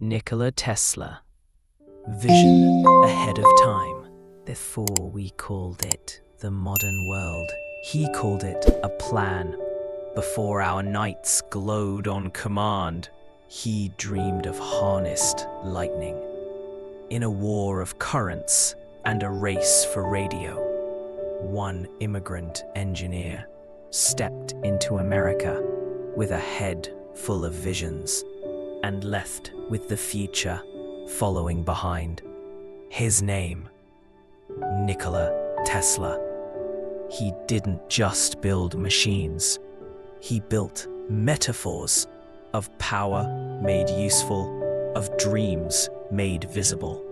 Nikola Tesla. Vision ahead of time. Before we called it the modern world, he called it a plan. Before our nights glowed on command, he dreamed of harnessed lightning. In a war of currents and a race for radio, one immigrant engineer stepped into America with a head full of visions and left with the future following behind. His name, Nikola Tesla. He didn't just build machines. He built metaphors of power made useful, of dreams made visible.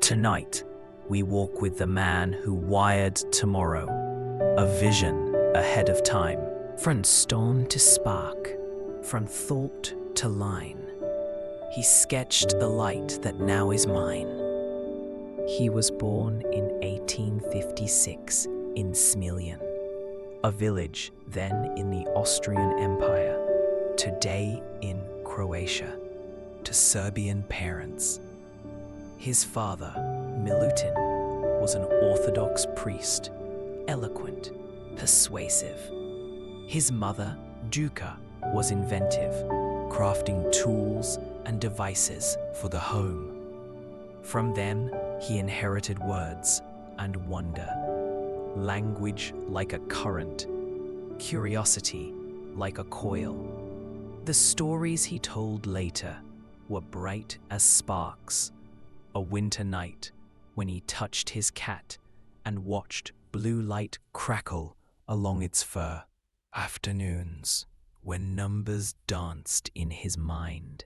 Tonight, we walk with the man who wired tomorrow, a vision ahead of time. From stone to spark, from thought to line, he sketched the light that now is mine. He was born in 1856 in Smiljan, a village then in the Austrian Empire, today in Croatia, to Serbian parents. His father, Milutin, was an Orthodox priest, eloquent, persuasive. His mother, Duka, was inventive, crafting tools and devices for the home. From them, he inherited words and wonder, language like a current, curiosity like a coil. The stories he told later were bright as sparks. A winter night when he touched his cat and watched blue light crackle along its fur. Afternoons when numbers danced in his mind.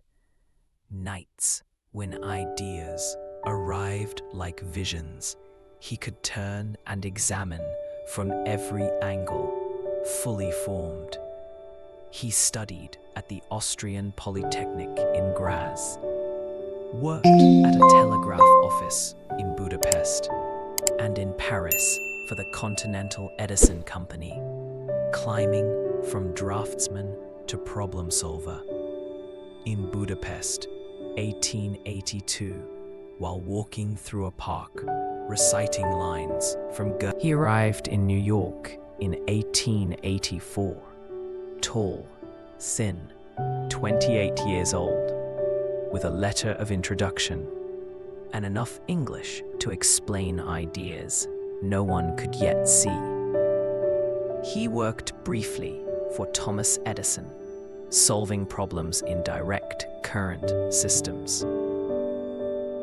Nights when ideas arrived like visions he could turn and examine from every angle, fully formed. He studied at the Austrian Polytechnic in Graz, worked at a telegraph office in Budapest, and in Paris for the Continental Edison Company, climbing from draftsman to problem solver. In Budapest, 1882, while walking through a park, reciting lines from He arrived in New York in 1884, tall, thin, 28 years old, with a letter of introduction and enough English to explain ideas no one could yet see. He worked briefly for Thomas Edison, solving problems in direct current systems.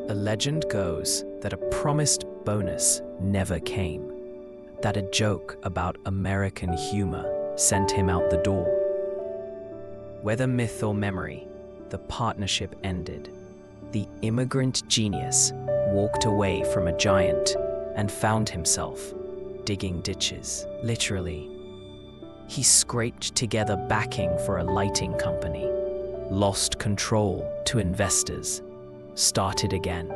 A legend goes that a promised bonus never came, that a joke about American humor sent him out the door. Whether myth or memory, the partnership ended. The immigrant genius walked away from a giant and found himself digging ditches, literally. He scraped together backing for a lighting company, lost control to investors, started again.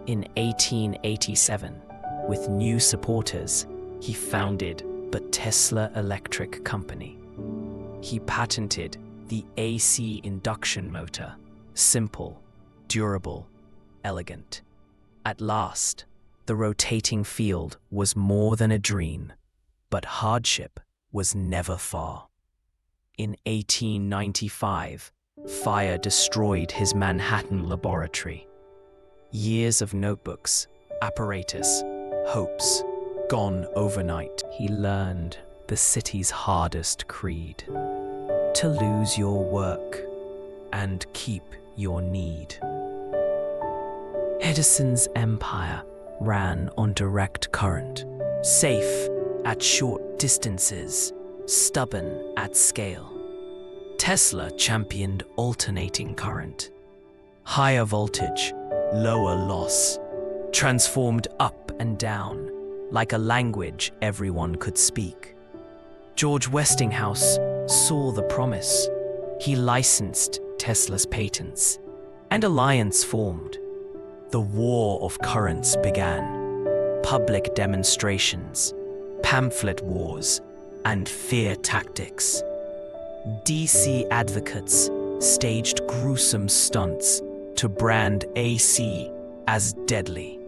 In 1887, with new supporters, he founded the Tesla Electric Company. He patented the AC induction motor, simple, durable, elegant. At last, the rotating field was more than a dream, but hardship was never far. In 1895, fire destroyed his Manhattan laboratory. Years of notebooks, apparatus, hopes, gone overnight. He learned the city's hardest creed: to lose your work and keep your need. Edison's empire ran on direct current, safe at short distances, stubborn at scale. Tesla championed alternating current, higher voltage, lower loss, transformed up and down like a language everyone could speak. George Westinghouse saw the promise. He licensed Tesla's patents, and alliance formed. The war of currents began. Public demonstrations, pamphlet wars, and fear tactics. DC advocates staged gruesome stunts to brand AC as deadly.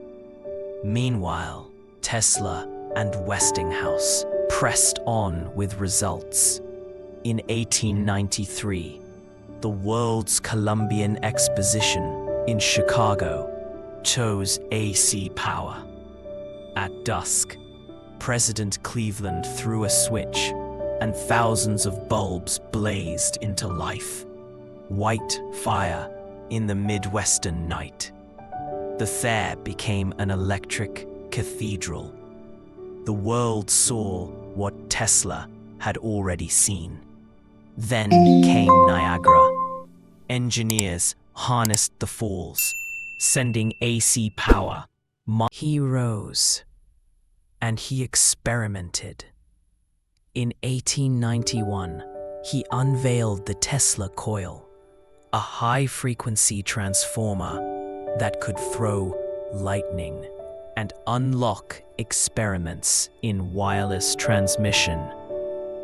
Meanwhile, Tesla and Westinghouse pressed on with results. In 1893, the World's Columbian Exposition in Chicago chose AC power. At dusk, President Cleveland threw a switch and thousands of bulbs blazed into life. White fire in the Midwestern night. The fair became an electric cathedral. The world saw what Tesla had already seen. Then came Niagara. Engineers harnessed the falls, sending AC power. He rose, and he experimented. In 1891, he unveiled the Tesla coil, a high-frequency transformer that could throw lightning and unlock experiments in wireless transmission,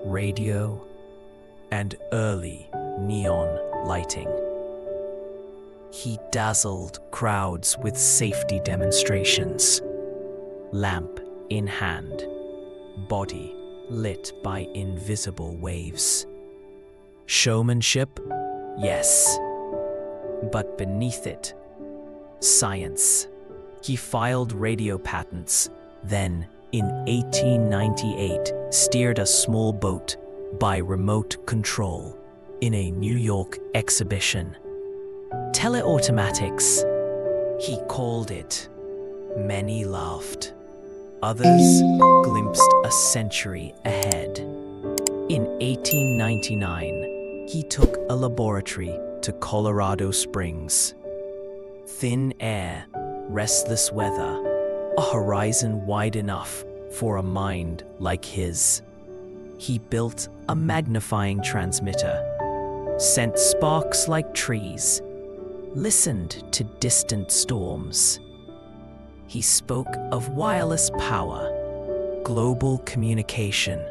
radio, and early neon lighting. He dazzled crowds with safety demonstrations, lamp in hand, body lit by invisible waves. Showmanship? Yes. But beneath it, science. He filed radio patents, then, in 1898, steered a small boat by remote control in a New York exhibition. Teleautomatics, he called it. Many laughed. Others glimpsed a century ahead. In 1899, he took a laboratory to Colorado Springs. Thin air, restless weather, a horizon wide enough for a mind like his. He built a magnifying transmitter, sent sparks like trees, listened to distant storms. He spoke of wireless power, global communication,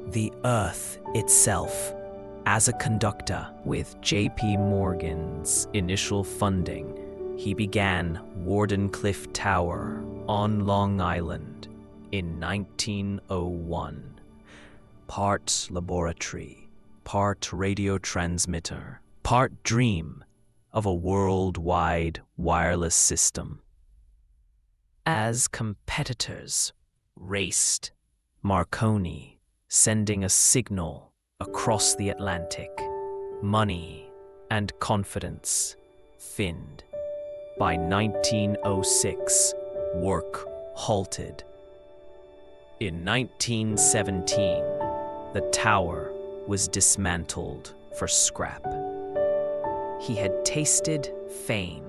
the Earth itself as a conductor. With J.P. Morgan's initial funding, he began Wardenclyffe Tower on Long Island in 1901. Part laboratory, part radio transmitter, part dream of a worldwide wireless system. As competitors raced, Marconi sending a signal across the Atlantic, money and confidence thinned. By 1906, work halted. In 1917, the tower was dismantled for scrap. He had tasted fame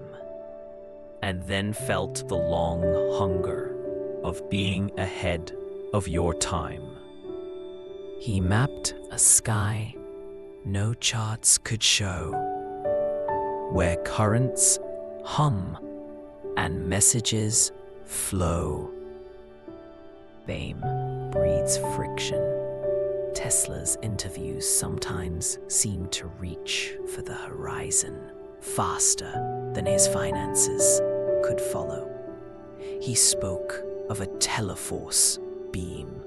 and then felt the long hunger of being ahead of your time. He mapped a sky no charts could show, where currents hum and messages flow. Fame breeds friction. Tesla's interviews sometimes seemed to reach for the horizon faster than his finances could follow. He spoke of a teleforce beam.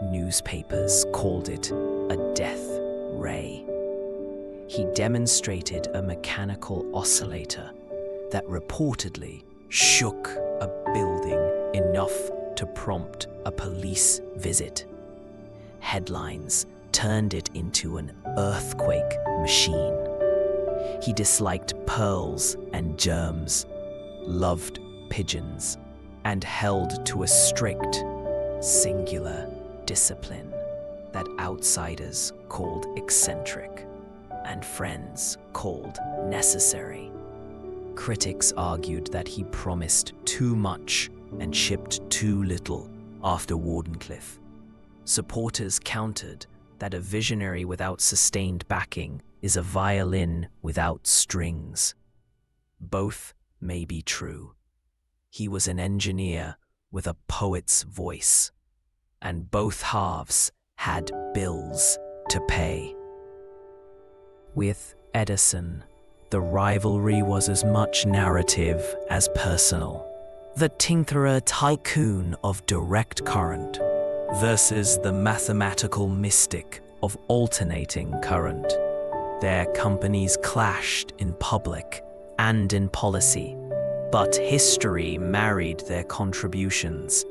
Newspapers called it a death ray. He demonstrated a mechanical oscillator that reportedly shook a building enough to prompt a police visit. Headlines turned it into an earthquake machine. He disliked pearls and germs, loved pigeons, and held to a strict, singular discipline that outsiders called eccentric and friends called necessary. Critics argued that he promised too much and shipped too little after Wardenclyffe. Supporters countered that a visionary without sustained backing is a violin without strings. Both may be true. He was an engineer with a poet's voice, and both halves had bills to pay. With Edison, the the rivalry was as much narrative as personal. The tinkerer tycoon of direct current versus the mathematical mystic of alternating current. Their companies clashed in public and in policy, but history married their contributions.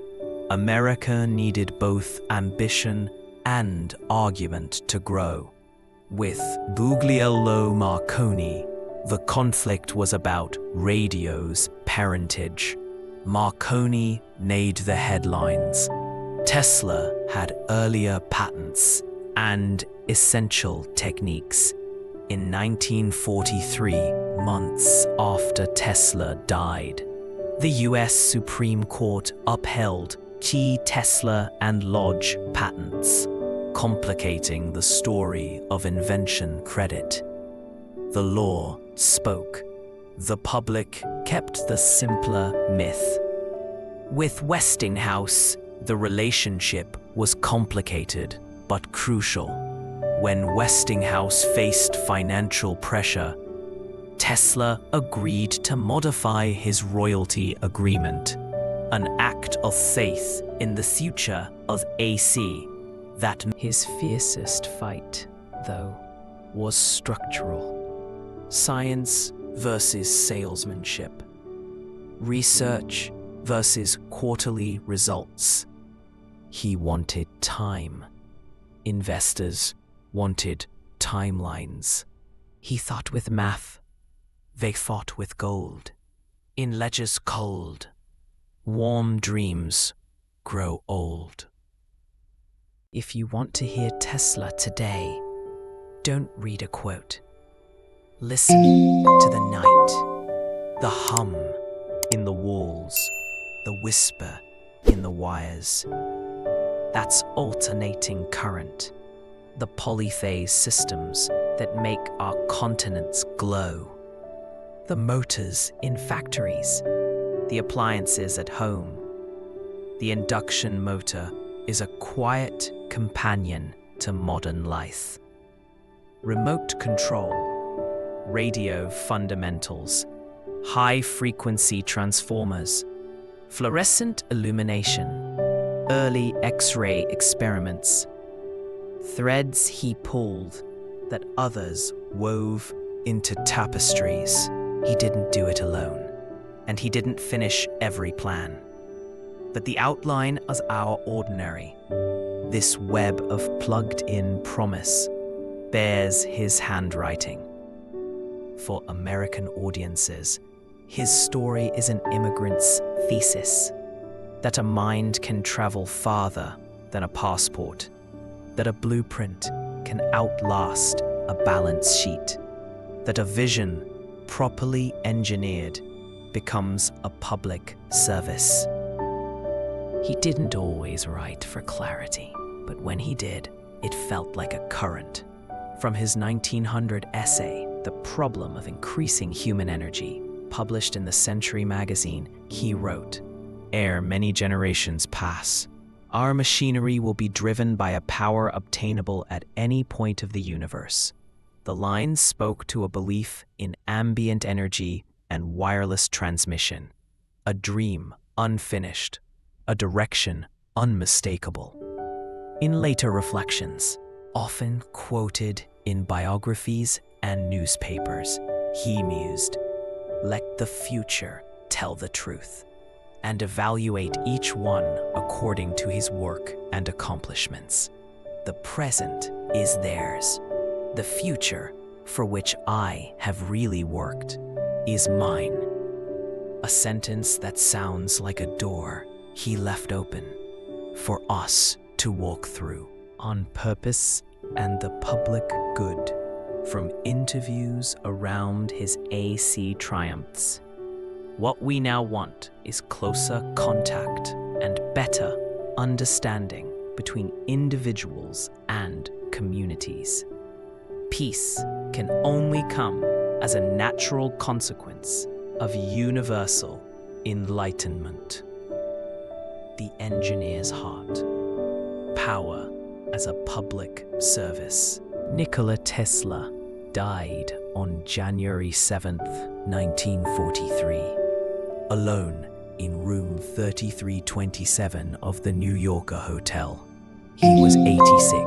America needed both ambition and argument to grow. With Guglielmo Marconi, the conflict was about radio's parentage. Marconi made the headlines. Tesla had earlier patents and essential techniques. In 1943, months after Tesla died, the US Supreme Court upheld key Tesla and Lodge patents, complicating the story of invention credit. The law spoke. The public kept the simpler myth. With Westinghouse, the relationship was complicated but crucial. When Westinghouse faced financial pressure, Tesla agreed to modify his royalty agreement, an act of faith in the future of AC. That his fiercest fight, though, was structural. Science versus salesmanship. Research versus quarterly results. He wanted time. Investors wanted timelines. He thought with math. They fought with gold. In ledgers cold, warm dreams grow old. If you want to hear Tesla today, don't read a quote. Listen to the night, the hum in the walls, the whisper in the wires. That's alternating current, the polyphase systems that make our continents glow. The motors in factories, the appliances at home. The induction motor is a quiet companion to modern life. Remote control, radio fundamentals, high-frequency transformers, fluorescent illumination, early X-ray experiments, threads he pulled that others wove into tapestries. He didn't do it alone, and he didn't finish every plan. But the outline is our ordinary. This web of plugged-in promise bears his handwriting. For American audiences, his story is an immigrant's thesis, that a mind can travel farther than a passport, that a blueprint can outlast a balance sheet, that a vision properly engineered becomes a public service. He didn't always write for clarity, but when he did, it felt like a current. From his 1900 essay, The Problem of Increasing Human Energy, published in the Century magazine, he wrote, "Ere many generations pass, our machinery will be driven by a power obtainable at any point of the universe." The lines spoke to a belief in ambient energy and wireless transmission, a dream unfinished, a direction unmistakable. In later reflections, often quoted in biographies and newspapers, he mused, "Let the future tell the truth, and evaluate each one according to his work and accomplishments. The present is theirs. The future, for which I have really worked, is mine." A sentence that sounds like a door he left open for us to walk through on purpose and the public good. From interviews around his AC triumphs, what we now want is closer contact and better understanding between individuals and communities. Peace can only come as a natural consequence of universal enlightenment. The engineer's heart. Power as a public service. Nikola Tesla, died on January 7th, 1943, alone in room 3327 of the New Yorker Hotel. He was 86.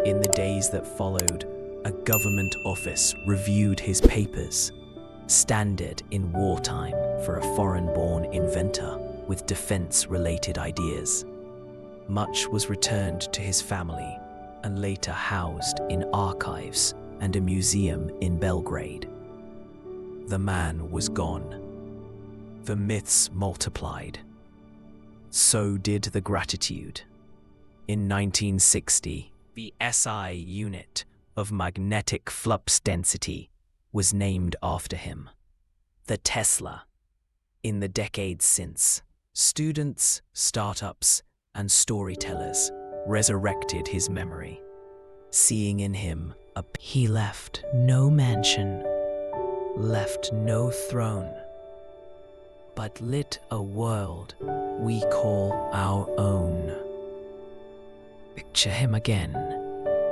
In the days that followed, a government office reviewed his papers, standard in wartime for a foreign-born inventor with defense-related ideas. Much was returned to his family and later housed in archives and a museum in Belgrade. The man was gone. The myths multiplied. So did the gratitude. In 1960, the SI unit of magnetic flux density was named after him, the Tesla. In the decades since, students, startups, and storytellers resurrected his memory, seeing in him he left no mansion, left no throne, but lit a world we call our own. Picture him again,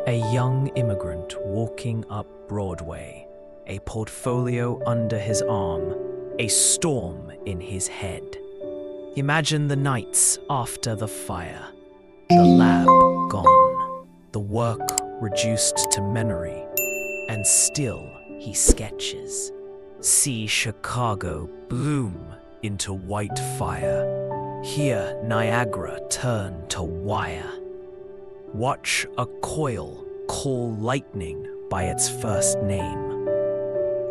a young immigrant walking up Broadway, a portfolio under his arm, a storm in his head. Imagine the nights after the fire, the lab gone, the work reduced to memory, and still he sketches. See Chicago bloom into white fire. Hear Niagara turn to wire. Watch a coil call lightning by its first name.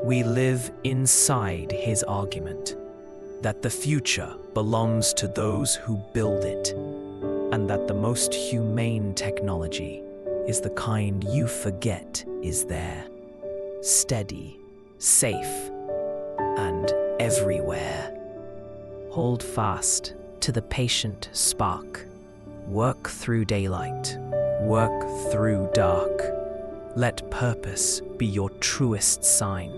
We live inside his argument that the future belongs to those who build it, and that the most humane technology is the kind you forget is there, steady, safe, and everywhere. Hold fast to the patient spark. Work through daylight, work through dark. Let purpose be your truest sign.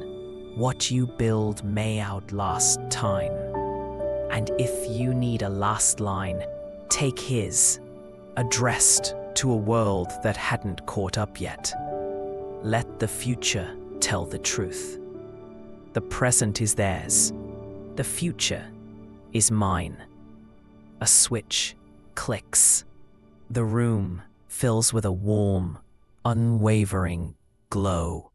What you build may outlast time. And if you need a last line, take his, addressed to a world that hadn't caught up yet. Let the future tell the truth. The present is theirs. The future is mine. A switch clicks. The room fills with a warm, unwavering glow.